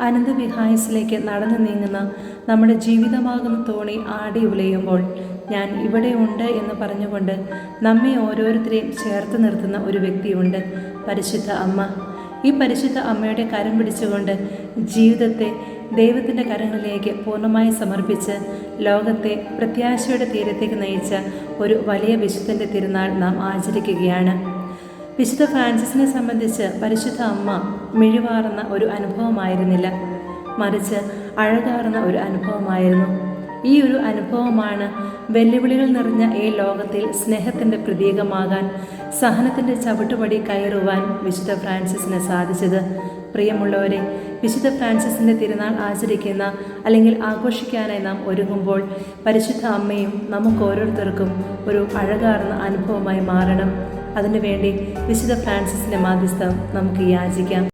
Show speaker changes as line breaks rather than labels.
അനന്തവിഹായസിലേക്ക് നടന്നു നീങ്ങുന്ന നമ്മുടെ ജീവിതമാകുന്ന തോണി ആടി ഉലയുമ്പോൾ ഞാൻ ഇവിടെ ഉണ്ട് എന്ന് പറഞ്ഞുകൊണ്ട് നമ്മെ ഓരോരുത്തരെയും ചേർത്ത് നിർത്തുന്ന ഒരു വ്യക്തിയുണ്ട്, പരിശുദ്ധ അമ്മ. ഈ പരിശുദ്ധ അമ്മയുടെ കരം പിടിച്ചുകൊണ്ട് ജീവിതത്തെ ദൈവത്തിൻ്റെ കരങ്ങളിലേക്ക് പൂർണ്ണമായി സമർപ്പിച്ച് ലോകത്തെ പ്രത്യാശയുടെ തീരത്തേക്ക് നയിച്ച ഒരു വലിയ വിശുദ്ധൻ്റെ തിരുനാൾ നാം ആചരിക്കുകയാണ്. വിശുദ്ധ ഫ്രാൻസിസിനെ സംബന്ധിച്ച് പരിശുദ്ധ അമ്മ മിഴിവാർന്ന ഒരു അനുഭവമായിരുന്നില്ല, മറിച്ച് അഴകാർന്ന ഒരു അനുഭവമായിരുന്നു. ഈ ഒരു അനുഭവമാണ് വെല്ലുവിളികൾ നിറഞ്ഞ ഈ ലോകത്തിൽ സ്നേഹത്തിൻ്റെ പ്രതീകമാകാൻ, സഹനത്തിൻ്റെ ചവിട്ടുപടി കയറുവാൻ വിശുദ്ധ ഫ്രാൻസിസിന് സാധിച്ചത്. പ്രിയമുള്ളവരെ, വിശുദ്ധ ഫ്രാൻസിസിൻ്റെ തിരുനാൾ ആചരിക്കുന്ന അല്ലെങ്കിൽ ആഘോഷിക്കാനായി നാം ഒരുങ്ങുമ്പോൾ പരിശുദ്ധ അമ്മയും നമുക്ക് ഓരോരുത്തർക്കും ഒരു അഴകാർന്ന അനുഭവമായി മാറണം. അതിനുവേണ്ടി വിശുദ്ധ ഫ്രാൻസിസിൻ്റെ മാധ്യസ്ഥം നമുക്ക് യാചിക്കാം.